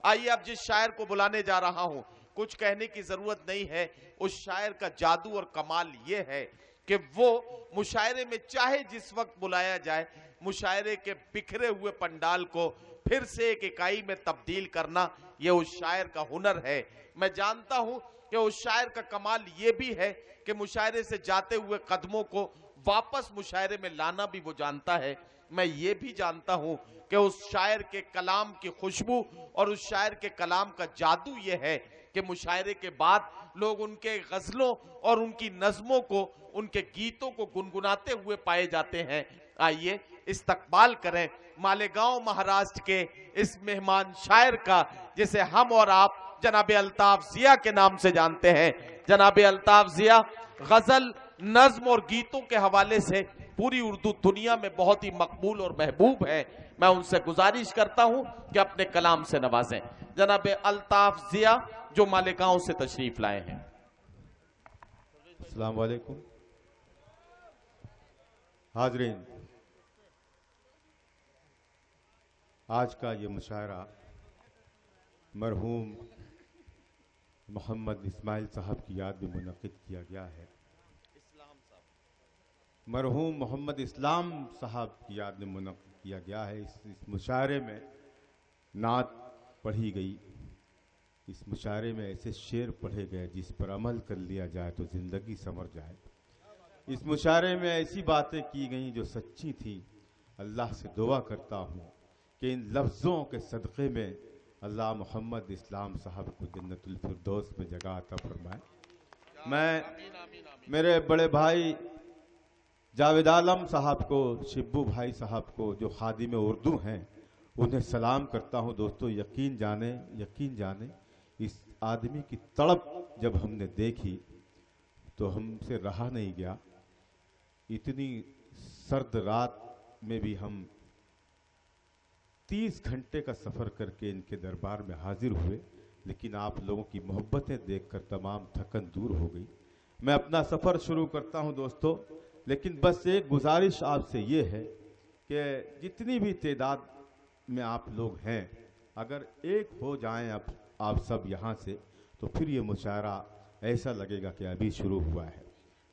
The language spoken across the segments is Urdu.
آئیے اب جس شاعر کو بلانے جا رہا ہوں، کچھ کہنے کی ضرورت نہیں ہے، اس شاعر کا جادو اور کمال یہ ہے کہ وہ مشاعرے میں چاہے جس وقت بلایا جائے، مشاعرے کے بکھرے ہوئے پنڈال کو پھر سے ایک اکائی میں تبدیل کرنا، یہ اس شاعر کا ہنر ہے۔ میں جانتا ہوں کہ اس شاعر کا کمال یہ بھی ہے کہ مشاعرے سے جاتے ہوئے قدموں کو واپس مشاعرے میں لانا بھی وہ جانتا ہے۔ میں یہ بھی جانتا ہوں کہ اس شاعر کے کلام کی خوشبو اور اس شاعر کے کلام کا جادو یہ ہے کہ مشاعرے کے بعد لوگ ان کے غزلوں اور ان کی نظموں کو، ان کے گیتوں کو گنگناتے ہوئے پائے جاتے ہیں۔ آئیے استقبال کریں مالیگاؤں مہاراشٹر کے اس مہمان شاعر کا، جسے ہم اور آپ جناب الطاف ضیاء کے نام سے جانتے ہیں۔ جناب الطاف ضیاء غزل، نظم اور گیتوں کے حوالے سے پوری اردو دنیا میں بہت ہی مقبول اور محبوب ہے۔ میں ان سے گزارش کرتا ہوں کہ اپنے کلام سے نوازیں جناب الطاف ضیاء جو مالیگاؤں سے تشریف لائے ہیں۔ السلام علیکم حاضرین، آج کا یہ مشاعرہ مرحوم محمد اسماعیل صاحب کی یاد میں منعقد کیا گیا ہے۔ مرحوم محمد اسلام صاحب کی یاد میں منعقد کیا گیا ہے۔ اس مشاعرے میں نعت پڑھی گئی، اس مشاعرے میں ایسے شعر پڑھے گئے جس پر عمل کر لیا جائے تو زندگی سنور جائے۔ اس مشاعرے میں ایسی باتیں کی گئیں جو سچی تھیں۔ اللہ سے دعا کرتا ہوں کہ ان لفظوں کے صدقے میں اللہ محمد اسلام صاحب کو جنت الفردوس میں جگہ عطا فرمائے۔ میں میرے بڑے بھائی جاوید عالم صاحب کو، شبو بھائی صاحب کو جو خادم اردو ہیں، انہیں سلام کرتا ہوں۔ دوستو یقین جانیں اس آدمی کی تڑپ جب ہم نے دیکھی تو ہم سے رہا نہیں گیا۔ اتنی سرد رات میں بھی ہم 30 گھنٹے کا سفر کر کے ان کے دربار میں حاضر ہوئے، لیکن آپ لوگوں کی محبتیں دیکھ کر تمام تھکن دور ہو گئی۔ میں اپنا سفر شروع کرتا ہوں دوستو، لیکن بس ایک گزارش آپ سے یہ ہے کہ جتنی بھی تعداد میں آپ لوگ ہیں، اگر ایک ہو جائیں اب آپ سب یہاں سے، تو پھر یہ مشاعرہ ایسا لگے گا کہ ابھی شروع ہوا ہے۔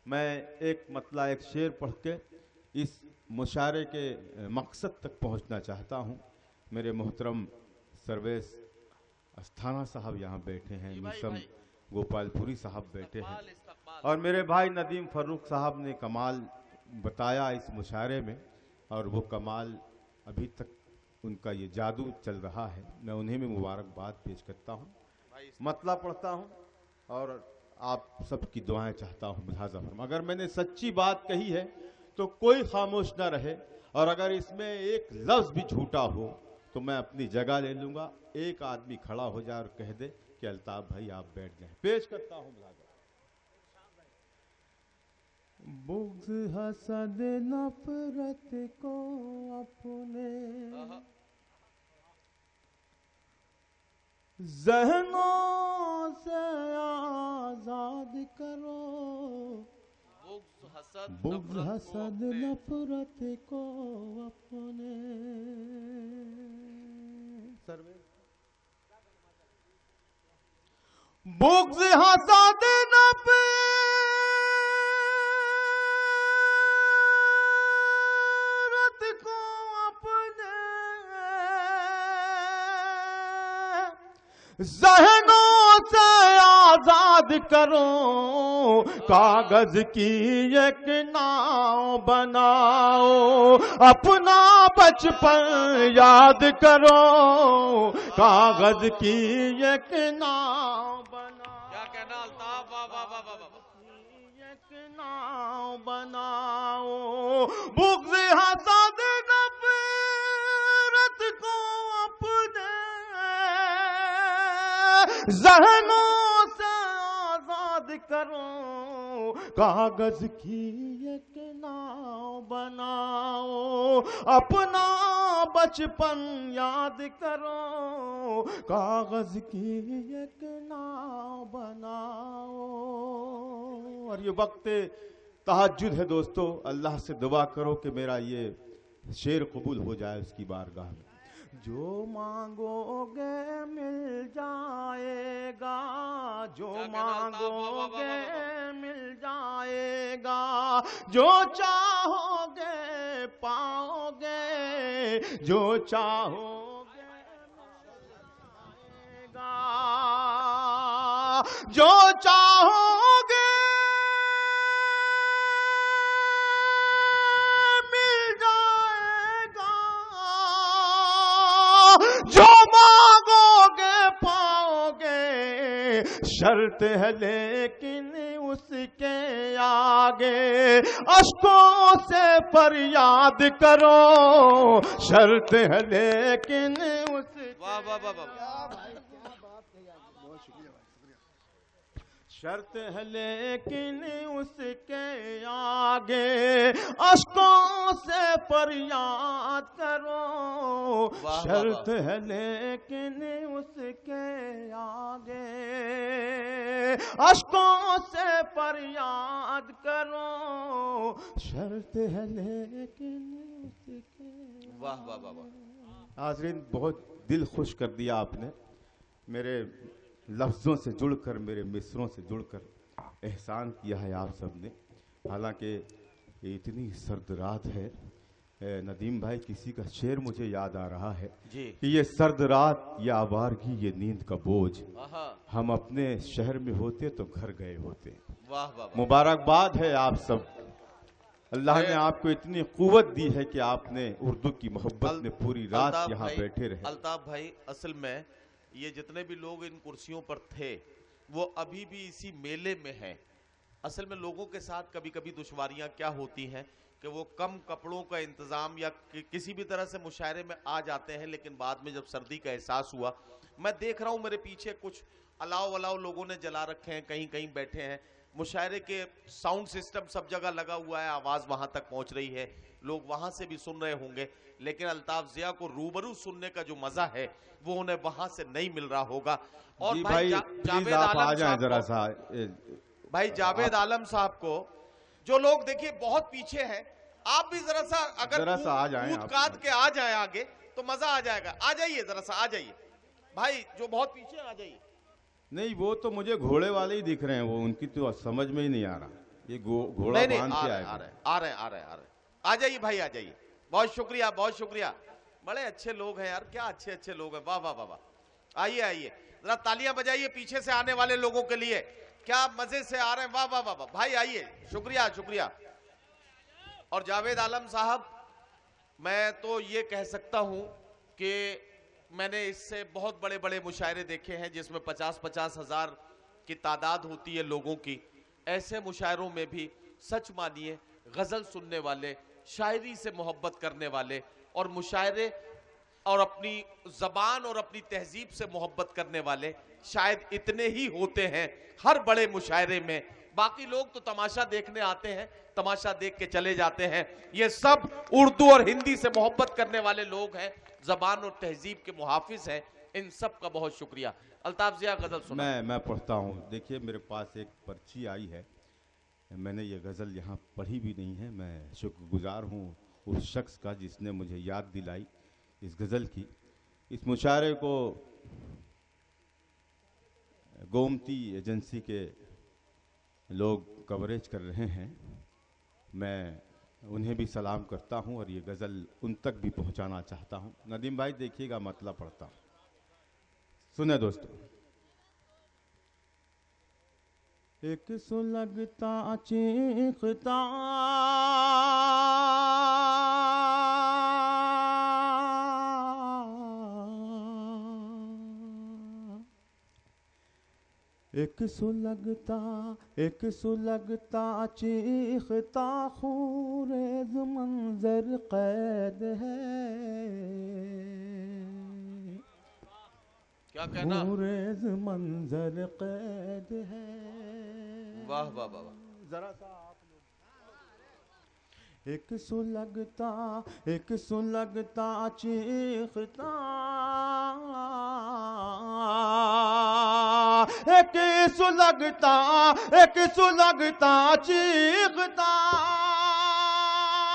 میں ایک مطلع، ایک شعر پڑھ کے اس مشاعرے کے مقصد تک پہنچنا چاہتا ہوں۔ میرے محترم سرویس استھانہ صاحب یہاں بیٹھے ہیں، نیسم گوپال پوری صاحب بیٹھے ہیں، اور میرے بھائی ندیم فاروق صاحب نے کمال بتایا اس مشاعرے میں، اور وہ کمال ابھی تک ان کا یہ جادو چل رہا ہے۔ میں انہیں میں مبارکباد پیش کرتا ہوں، مطلع پڑھتا ہوں اور آپ سب کی دعائیں چاہتا ہوں ملاحظہ فرمائیں۔ اگر میں نے سچی بات کہی ہے تو کوئی خاموش نہ رہے، اور اگر اس میں ایک لفظ بھی جھوٹا ہو تو میں اپنی جگہ لے لوں گا۔ ایک آدمی کھڑا ہو جائے اور کہہ دے کہ الطاف بھائی آپ بیٹھ جائیں۔ پیش کرتا ہوں ملاحظہ۔ بغض حسد نفرت کو اپنے ذہنوں سے آزاد کرو، بغض حسد نفرت کو اپنے بغض حسد نفرت کو اپنے ذہنوں سے آزاد کرو، کاغذ کی ایک ناؤ بناؤ، اپنا بچپن یاد کرو، کاغذ کی ایک ناؤ بناؤ، کیا کہنا الطاف، واہ واہ واہ واہ، ایک ناؤ بناؤ، بغض حسد نفرت کو اپنے ذہنوں سے آزاد کرو، کاغذ کی ایک ناؤ بناؤ، اپنا بچپن یاد کرو، کاغذ کی ایک ناؤ بناؤ۔ اور یہ وقت تہجد ہے دوستو، اللہ سے دعا کرو کہ میرا یہ شعر قبول ہو جائے اس کی بارگاہ میں۔ جو مانگو گے مل جائے گا، جو مانگو گے مل جائے گا، جو چاہو گے پاؤ گے، جو چاہو گے مل جائے گا، جو چاہو گے جو مانگو گے پاؤ گے، شرط ہے لیکن اس کے آگے اشکوں سے فریاد کرو، شرط ہے لیکن اس کے شرط ہے لیکن اس کے آگے اشکوں سے فریاد کرو، شرط ہے لیکن اس کے آگے اشکوں سے فریاد کرو، شرط ہے لیکن اس کے۔ واہ واہ واہ واہ۔ حاضرین، بہت دل خوش کر دیا آپ نے، میرے لفظوں سے جڑ کر، میرے مصروں سے جڑ کر احسان کیا ہے آپ سب نے۔ حالانکہ یہ اتنی سرد رات ہے، ندیم بھائی کسی کا شعر مجھے یاد آ رہا ہے کہ یہ سرد رات، یہ آوارگی، یہ نیند کا بوجھ، ہم اپنے شہر میں ہوتے تو گھر گئے ہوتے۔ مبارکباد ہے آپ سب، اللہ نے آپ کو اتنی قوت دی ہے کہ آپ نے اردو کی محبت میں پوری رات یہاں بیٹھے رہے۔ الطاف بھائی، اصل میں یہ جتنے بھی لوگ ان کرسیوں پر تھے وہ ابھی بھی اسی میلے میں ہیں۔ اصل میں لوگوں کے ساتھ کبھی کبھی دشواریاں کیا ہوتی ہیں کہ وہ کم کپڑوں کا انتظام یا کسی بھی طرح سے مشاعرے میں آ جاتے ہیں، لیکن بعد میں جب سردی کا احساس ہوا، میں دیکھ رہا ہوں میرے پیچھے کچھ الاؤ لوگوں نے جلا رکھے ہیں، کہیں کہیں بیٹھے ہیں۔ مشاعرے کے ساؤنڈ سسٹم سب جگہ لگا ہوا ہے، آواز وہاں تک پہنچ رہی ہے، لوگ وہاں سے بھی سن رہے ہوں گے، لیکن الطاف ضیاء کو روبرو سننے کا جو مزہ ہے وہ انہیں وہاں سے نہیں مل رہا ہوگا۔ اور بھائی جاوید عالم صاحب، بھائی جاوید عالم صاحب کو جو لوگ دیکھیے بہت پیچھے ہیں، آپ بھی ذرا سا اگر کود کاد کے آ جائیں آگے تو مزہ آ جائے گا۔ آ جائیے ذرا سا، آ جائیے بھائی جو بہت پیچھے، آ جائیے۔ نہیں، وہ تو مجھے گھوڑے والے ہی دکھ رہے ہیں، وہ ان کی تو سمجھ میں ہی نہیں آ رہا، یہ گھوڑا باندھ کے آ رہے ہیں۔ آ جائیے بھائی، آ جائیے۔ بہت شکریہ، بہت شکریہ، بڑے اچھے لوگ ہیں یار، کیا اچھے اچھے لوگ ہیں، واہ واہ واہ واہ۔ آئیے ذرا تالیاں بجائیے پیچھے سے آنے والے لوگوں کے لیے، کیا مزے سے آ رہے ہیں، واہ واہ واہ واہ۔ بھائی آئیے، شکریہ۔ اور جاوید عالم صاحب، میں تو یہ کہہ سکتا ہوں کہ میں نے اس سے بہت بڑے بڑے مشاعرے دیکھے ہیں جس میں 50 ہزار کی تعداد ہوتی ہے لوگوں کی۔ ایسے مشاعروں میں بھی سچ مانیے غزل سننے والے، شاعری سے محبت کرنے والے اور مشاعرے اور اپنی زبان اور اپنی تہذیب سے محبت کرنے والے شاید اتنے ہی ہوتے ہیں ہر بڑے مشاعرے میں۔ باقی لوگ تو تماشا دیکھنے آتے ہیں، تماشا دیکھ کے چلے جاتے ہیں۔ یہ سب اردو اور ہندی سے محبت کرنے والے لوگ ہیں، زبان اور تہذیب کے محافظ ہیں، ان سب کا بہت شکریہ۔ الطاف ضیاء غزل سنا۔ میں پڑھتا ہوں۔ دیکھیے میرے پاس ایک پرچی آئی ہے، میں نے یہ غزل یہاں پڑھی بھی نہیں ہے، میں شکر گزار ہوں اس شخص کا جس نے مجھے یاد دلائی اس غزل کی۔ اس مشاعرے کو گومتی ایجنسی کے لوگ کوریج کر رہے ہیں، میں انہیں بھی سلام کرتا ہوں اور یہ غزل ان تک بھی پہنچانا چاہتا ہوں۔ ندیم بھائی دیکھیے گا، مطلب پڑھتا ہوں، سنیں دوستو۔ ایک سلگتا چیختا ایک سلگتا چیختا خونریز منظر قید ہے، کیا کہنا، خونریز منظر قید ہے۔ واہ واہ واہ، ذرا سا آپ لوگ۔ ایک سلگتا چیختا، ایک سلگتا چیختا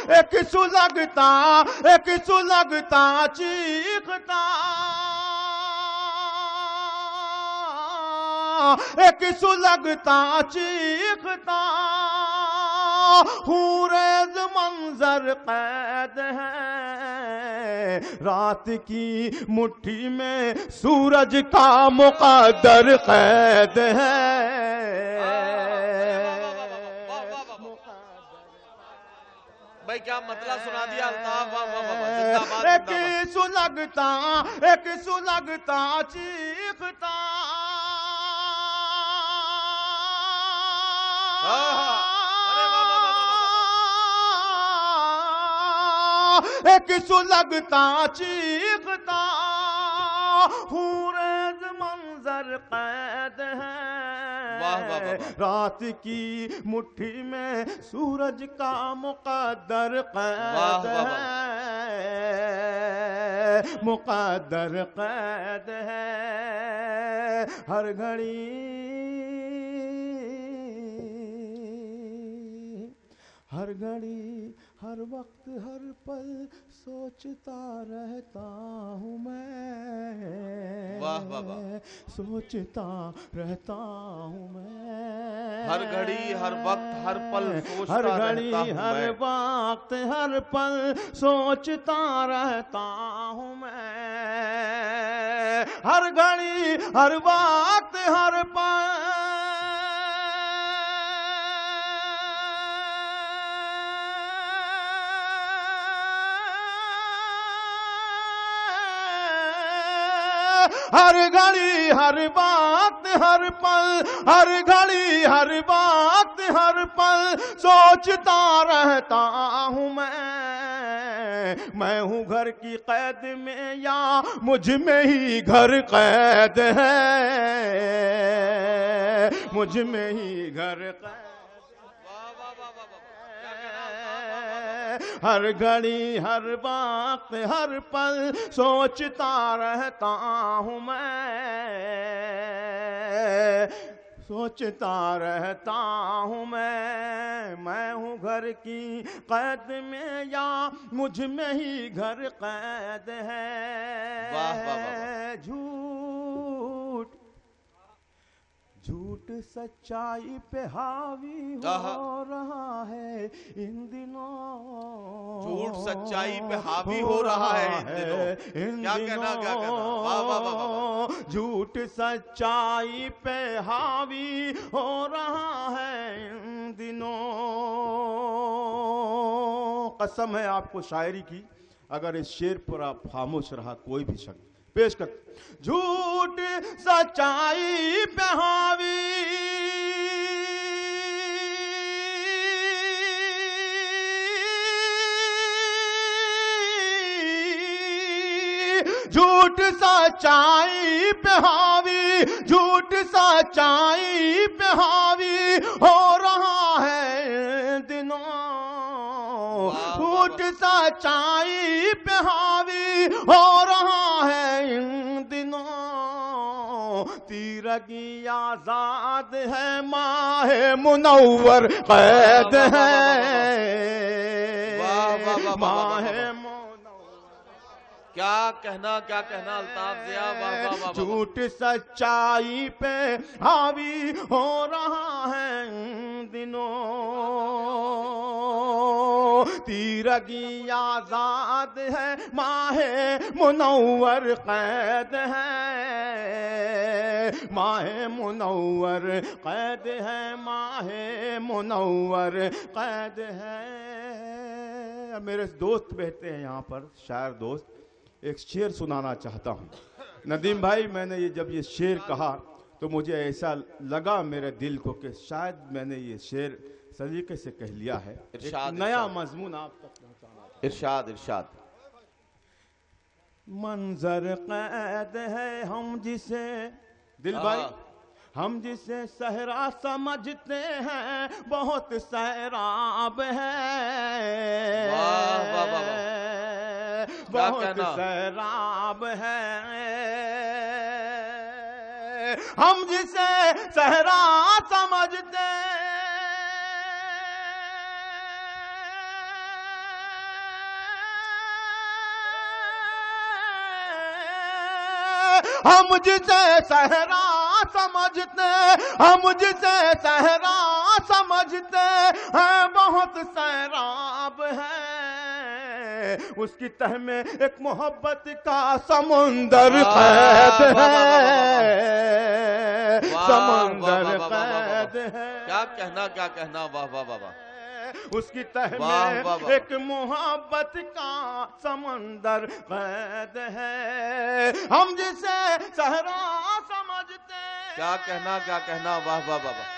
ایک سلگتا چیختا ایک سلگتا چیختا خوریز منظر قید ہے رات کی مٹھی میں سورج کا مقدر قید ہے بھائی کیا مطلب سنا دیا الطاف ایک سلگتا چیختا ایک سلگتا چیختا خوریز منظر قید ہے رات کی مٹھی میں سورج کا مقدر قید ہے مقدر قید ہے ہر گھڑی ہر گھڑی ہر وقت ہر پل سوچتا رہتا ہوں میں سوچتا رہتا ہوں میں ہر گھڑی ہر وقت ہر پل سوچتا ہر گھڑی ہر وقت ہر پل سوچتا رہتا ہوں میں ہر گھڑی ہر وقت ہر پل ہر گھڑی ہر وقت ہر پل ہر گھڑی ہر وقت ہر پل سوچتا رہتا ہوں میں ہوں گھر کی قید میں یا مجھ میں ہی گھر قید ہے مجھ میں ہی گھر قید ہر گھڑی ہر وقت ہر پل سوچتا رہتا ہوں سوچتا رہتا ہوں میں ہوں گھر کی قید میں یا مجھ میں ہی گھر قید ہے جھوٹ سچائی پہ حاوی ہو رہا ہے ان دنوں جھوٹ سچائی پہ حاوی ہو رہا ہے ان دنوں کیا کہنا جھوٹ سچائی پہ حاوی ہو رہا ہے ان دنوں قسم ہے آپ کو شاعری کی اگر اس شعر پر آپ خاموش رہا کوئی بھی شخص پیش کر جھوٹ سچائی پہ حاوی جھوٹ سچائی پہ حاوی جھوٹ سچائی پہ حاوی ہو رہا ہے دنوں جھوٹ سچائی پہ حاوی ہو رہا ہے ان دنوں تیرگی آزاد ہے ماہ منور قید ہے ماہ کیا کہنا الطاف ضیا جھوٹ سچائی پہ حاوی ہو رہا ہے ان دنوں تیرگی آزاد ہے ماہ منور قید ہے ماہ منور قید ہے ماہ منور قید ہے میرے دوست بیٹھتے ہیں یہاں پر شاعر دوست ایک شعر سنانا چاہتا ہوں ندیم بھائی میں نے جب یہ شعر کہا تو مجھے ایسا لگا میرے دل کو کہ شاید میں نے یہ شعر سلیقے سے کہہ لیا ہے ایک نیا مضمون آپ تک پہنچانا ارشاد منظر قید ہے ہم جسے دل بھائی ہم جسے صحرا سمجھتے ہیں بہت سیراب ہے بہت سیراب ہے ہم جسے صحرا سمجھتے ہم جسے صحرا سمجھتے، ہم جسے صحرا سمجھتے ہیں بہت سیراب ہے، اس کی تہ میں ایک محبت کا سمندر قید ہے، سمندر قید ہے۔ کیا کہنا کیا کہنا، واہ واہ واہ واہ، اس کی تہ میں ایک محبت کا سمندر قید ہے، ہم جسے صحرا سمجھتے، کیا کہنا کیا کہنا، واہ واہ واہ واہ،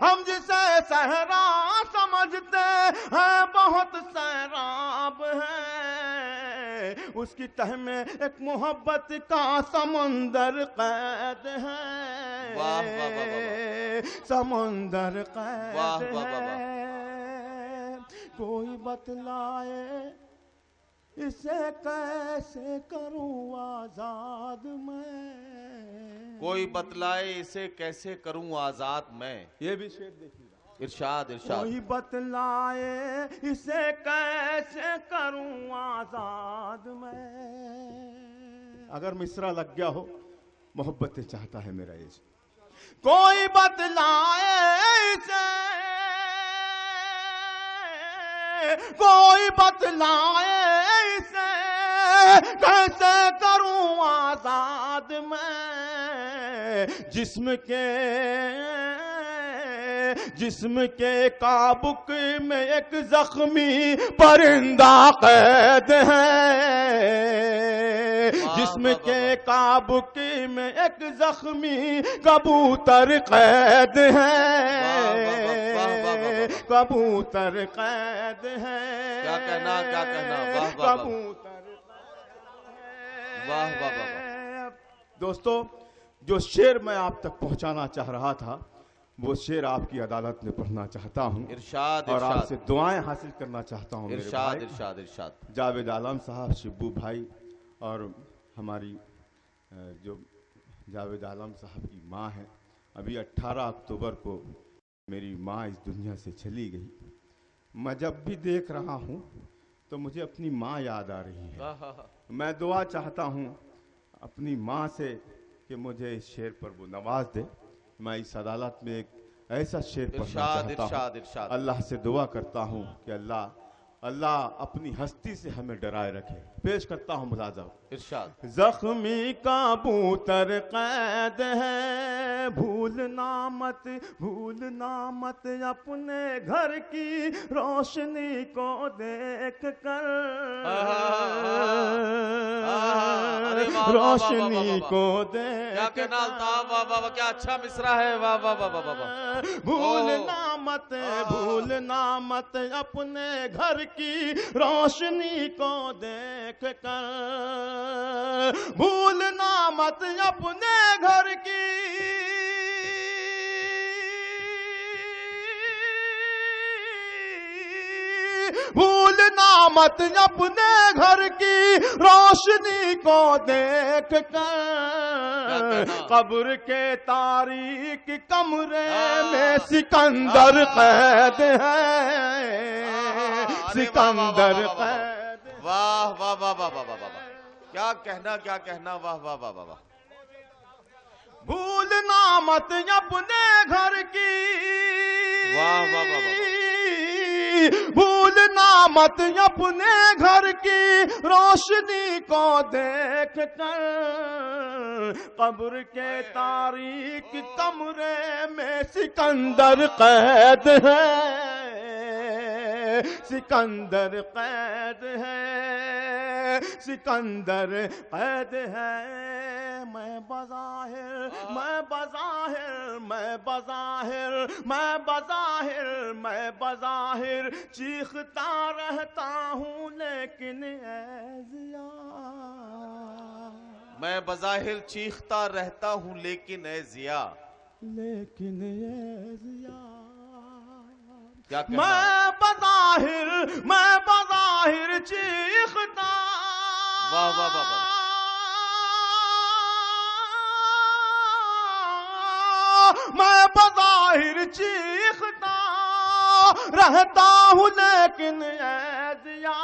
ہم جسے صحرا سمجھتے ہیں بہت سیراب ہے، اس کی تہ میں ایک محبت کا سمندر قید ہے، واہ واہ واہ واہ، سمندر قید واہ واہ واہ، ہے، کوئی بتلائے اسے کیسے کروں آزاد میں، کوئی بتلائے اسے کیسے کروں آزاد میں، یہ بھی شعر دیکھیے، ارشاد ارشاد، کوئی بتلائے اسے کیسے کروں آزاد میں، اگر مصرع لگ گیا ہو محبتیں چاہتا ہے میرا عشق، کوئی بتلائے اسے، کوئی بتلائے اسے کیسے کروں آزاد میں، جسم کے کابک میں ایک زخمی پرندہ قید ہے، جسم کے کابک میں ایک زخمی کبوتر قید ہے، کبوتر قید ہے، کیا کہنا کیا کہنا، واہ واہ واہ، کبوتر واہ واہ واہ، دوستو جو شعر میں آپ تک پہنچانا چاہ رہا تھا وہ شعر آپ کی عدالت میں پڑھنا چاہتا ہوں، ارشاد اور آپ ارشاد، سے دعائیں حاصل کرنا چاہتا ہوں میرے ارشاد بھائی ارشاد ارشاد، جاوید عالم صاحب، شبو بھائی، اور ہماری جو جاوید عالم صاحب کی ماں ہے، ابھی 18 اکتوبر کو میری ماں اس دنیا سے چلی گئی، میں جب بھی دیکھ رہا ہوں تو مجھے اپنی ماں یاد آ رہی ہے، میں دعا چاہتا ہوں اپنی ماں سے کہ مجھے اس شعر پر وہ نواز دے، میں اس عدالت میں ایک ایسا شعر پڑھنا ارشاد چاہتا ارشاد ہوں، ارشاد، اللہ سے دعا کرتا ہوں کہ اللہ اپنی ہستی سے ہمیں ڈرائے رکھے، پیش کرتا ہوں ملازم، ارشاد، زخمی کبوتر قید ہے، بھولنا مت اپنے گھر کی روشنی کو دیکھ کر، روشنی کو دیکھ کیا کہنا الطاف، واہ واہ واہ، کیا اچھا مصرع ہے، واہ واہ واہ واہ واہ، بھولنا مت اپنے گھر کی روشنی کو دیکھ کر، بھولنا مت اپنے گھر کی بھولنا مت اپنے گھر کی روشنی کو دیکھ کر، قبر کے تاریک کمرے میں سکندر قید ہے، سکندر قید، واہ واہ واہ واہ واہ واہ، کیا کہنا، واہ واہ واہ واہ، بھولنا مت اپنے گھر کی، واہ واہ واہ واہ، بھولنا مت اپنے گھر کی روشنی کو دیکھ کر، قبر کے تاریک کمرے میں سکندر قید ہے، سکندر قید ہے، سکندر قید ہے، میں بظاہر چیختا رہتا ہوں لیکن اے ضیا، میں بظاہر چیختا رہتا ہوں لیکن اے ضیا، لیکن اے ضیا، کیا کہنا، میں بظاہر چیختا، واہ واہ واہ واہ، میں بظاہر چیختا رہتا ہوں لیکن اے ضیا،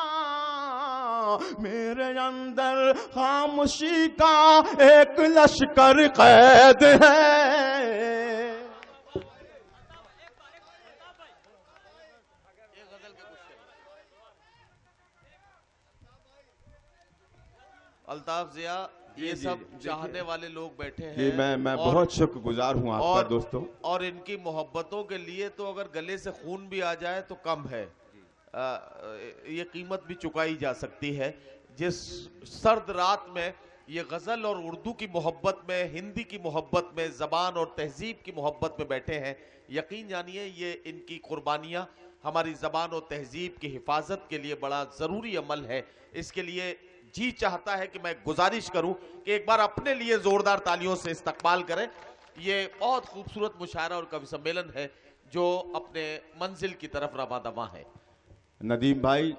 میرے اندر خاموشی کا ایک لشکر قید ہے. الطاف ضیاء یہ سب چاہنے والے لوگ بیٹھے جی ہیں. میں بہت شکر گزار ہوں آپ کا دوستوں. اور ان کی محبتوں کے لیے تو اگر گلے سے خون بھی آ جائے تو کم ہے. یہ قیمت بھی چکائی جا سکتی ہے. جس سرد رات میں یہ غزل اور اردو کی محبت میں، ہندی کی محبت میں، زبان اور تہذیب کی محبت میں بیٹھے ہیں، یقین جانیے یہ ان کی قربانیاں ہماری زبان اور تہذیب کی حفاظت کے لیے بڑا ضروری عمل ہے. اس کے لیے جی چاہتا ہے کہ میں گزارش کروں کہ ایک بار اپنے لیے زوردار تالیوں سے استقبال کریں. یہ بہت خوبصورت مشاعرہ اور کوی سمیلن ہے جو اپنے منزل کی طرف رواں دواں ہے. ندیم بھائی،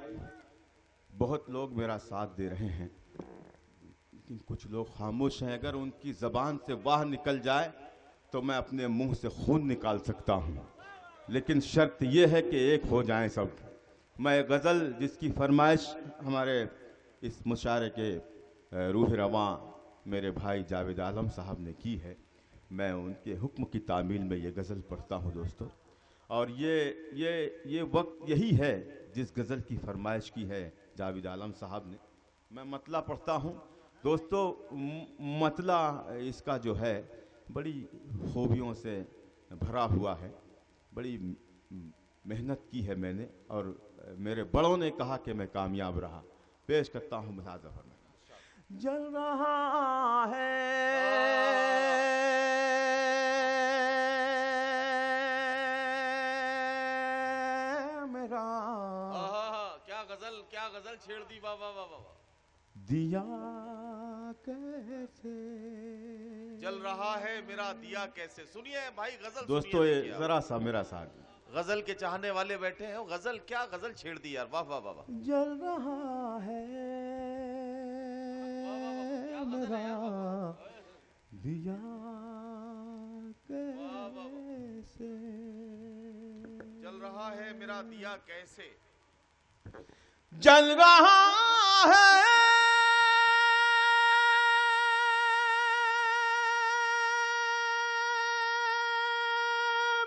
بہت لوگ میرا ساتھ دے رہے ہیں لیکن کچھ لوگ خاموش ہیں. اگر ان کی زبان سے واہ نکل جائے تو میں اپنے منہ سے خون نکال سکتا ہوں، لیکن شرط یہ ہے کہ ایک ہو جائیں سب. میں غزل جس کی فرمائش ہمارے اس مشاعرے کے روح رواں میرے بھائی جاوید عالم صاحب نے کی ہے، میں ان کے حکم کی تعمیل میں یہ غزل پڑھتا ہوں دوستو. اور یہ وقت یہی ہے جس غزل کی فرمائش کی ہے جاوید عالم صاحب نے. میں مطلع پڑھتا ہوں دوستو. مطلع اس کا جو ہے بڑی خوبیوں سے بھرا ہوا ہے، بڑی محنت کی ہے میں نے، اور میرے بڑوں نے کہا کہ میں کامیاب رہا. پیش کرتا ہوں ملاحظہ فرمائیں. جل رہا ہے میرا کیا غزل چھیڑ دی. واہ واہ واہ واہ. دیا کیسے جل رہا ہے میرا دیا کیسے. سنیے بھائی غزل دوستو، یہ ذرا سا میرا ساتھ. غزل کے چاہنے والے بیٹھے ہیں. غزل کیا غزل چھیڑ دی یار. واہ واہ واہ. جل رہا ہے میرا دیا کیسے. جل رہا ہے میرا دیا کیسے. جل رہا ہے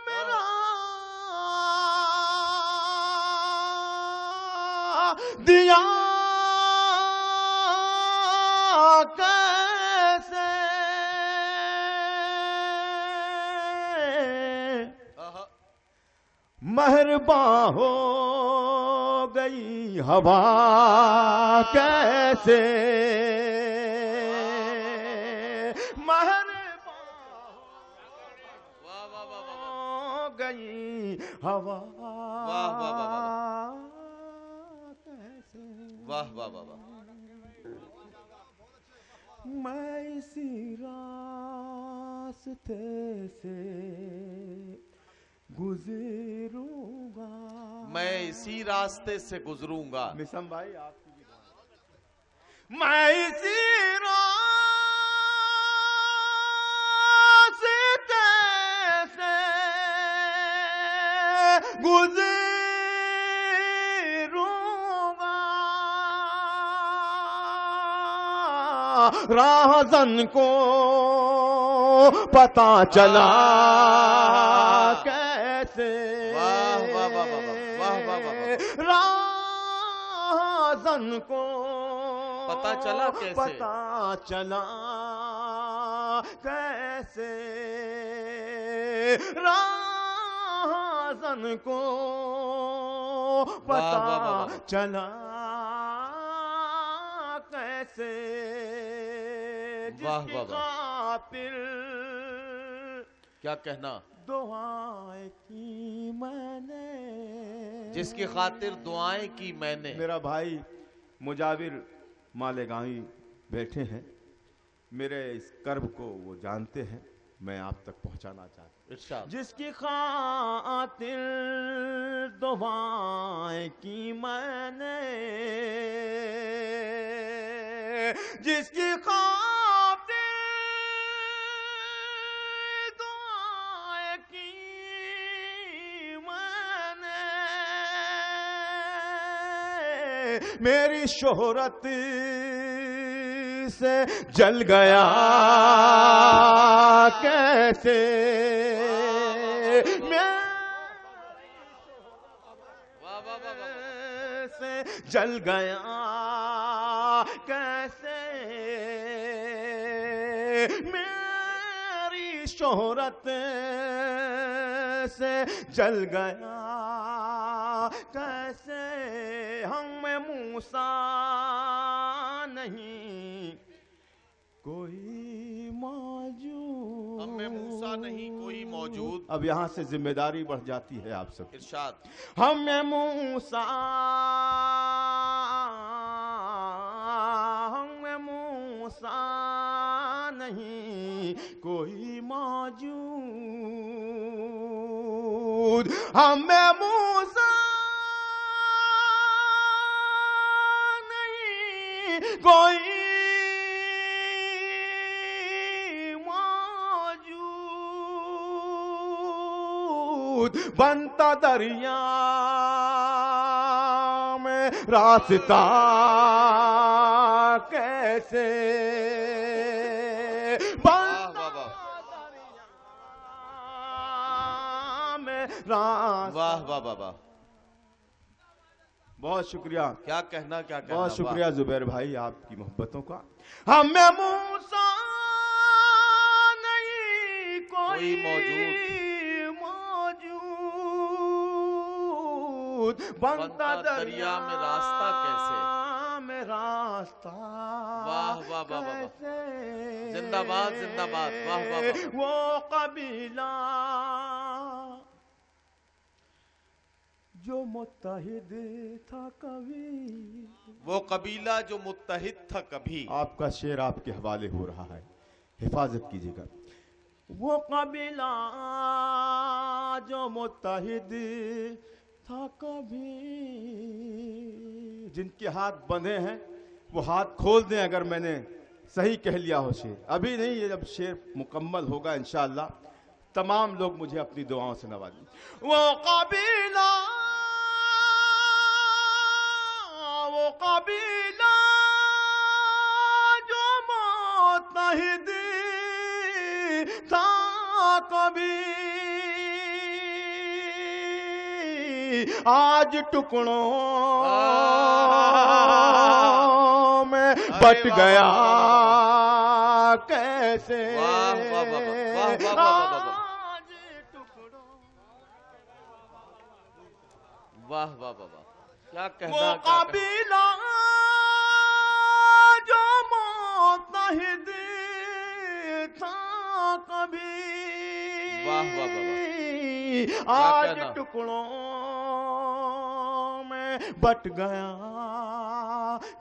میرا دیا کیسے. مہرباں ہو گئی ہوا کیسے. مہرباں ہو گئی ہوا کیسے. واہ واہ واہ. میں اسی راستے سے گزروں گا. میں اسی راستے سے گزروں گا. مسم بھائی آپ کی بھی بات. میں اسی راستے سے گزروں گا. راہزن کو پتا چلا کیسے. راہزن کو پتا چلا کیسے. پتا چلا کیسے. راہزن کو پتا چلا کیسے. جس کی خاطر کیا کہنا دعائیں کی میں نے. جس کی خاطر دعائیں کی میں نے. میرا بھائی مجاور مالیگاؤں بیٹھے ہیں، میرے اس کرب کو وہ جانتے ہیں، میں آپ تک پہنچانا چاہتا ہوں. جس کی خاطر دعائیں کی میں نے، جس کی خاطر دعائیں کی میں نے، میری شہرت سے جل گیا کیسے، سے جل گیا کیسے، میری شہرت سے جل گیا کیسے، ہم میں موسیٰ نہیں کوئی موجود، ہم میں موسیٰ نہیں کوئی موجود۔ اب یہاں سے ذمہ داری بڑھ جاتی ہے آپ سب، ارشاد۔ ہم میں موسیٰ، ہم میں موسیٰ نہیں کوئی موجود، ہم میں موسیٰ نہیں کوئی بنتا دریا میں راستہ کیسے، بنتا دریا میں راستہ۔ واہ واہ واہ واہ، بہت شکریہ، کیا کہنا کیا کہنا، بہت شکریہ زبیر بھائی آپ کی محبتوں کا۔ ہم میں موسیٰ نہیں کوئی موجود، بنتا دریا میں راستہ کیسے، میں راستہ واہ واہ واہ واہ، زندہ باد زندہ باد، واہ واہ واہ۔ وہ قبیلہ جو متحد تھا کبھی، وہ قبیلہ جو متحد تھا کبھی، آپ کا شعر آپ کے حوالے ہو رہا ہے، حفاظت کیجیے گا۔ وہ قبیلہ جو متحد تھا کبھی، جن کے ہاتھ بندھے ہیں وہ ہاتھ کھول دیں اگر میں نے صحیح کہہ لیا ہو شعر، ابھی نہیں، یہ جب شعر مکمل ہوگا انشاءاللہ تمام لوگ مجھے اپنی دعاؤں سے نوازیں۔ وہ قبیلہ جو متحد تھا کبھی، آج ٹکڑوں میں بٹ گیا کیسے، واہ واہ واہ واہ واہ واہ واہ، آج ٹکڑوں، واہ واہ واہ واہ، کیا کہنا وہ کیا کہنا۔ قبیلہ جو متحد تھا کبھی، واہ واہ واہ واہ، آج کہنا۔ ٹکڑوں میں بٹ گیا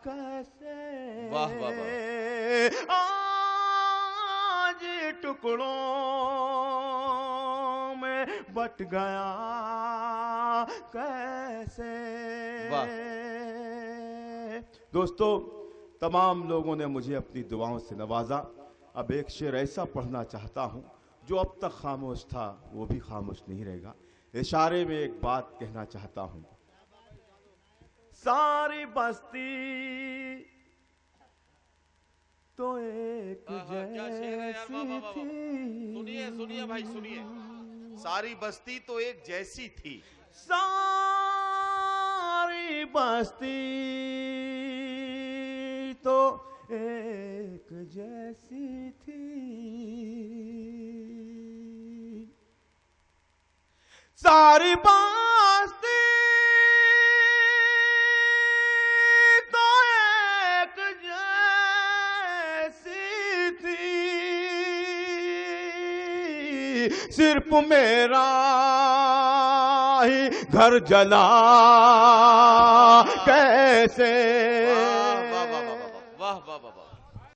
کیسے، واہ واہ آج ٹکڑوں میں بٹ گیا کیسے۔ واہ۔ دوستو تمام لوگوں نے مجھے اپنی دعاؤں سے نوازا، اب ایک شعر ایسا پڑھنا چاہتا ہوں جو اب تک خاموش تھا وہ بھی خاموش نہیں رہے گا، اشارے میں ایک بات کہنا چاہتا ہوں۔ ساری بستی تو ایک جیسی تھی، سنیے سنیے بھائی سنیے، ساری بستی تو ایک جیسی تھی، ساری بستی تو ایک جیسی تھی، ساری بستی تو ایک جیسی تھی، صرف میرا ہی گھر جلا کیسے،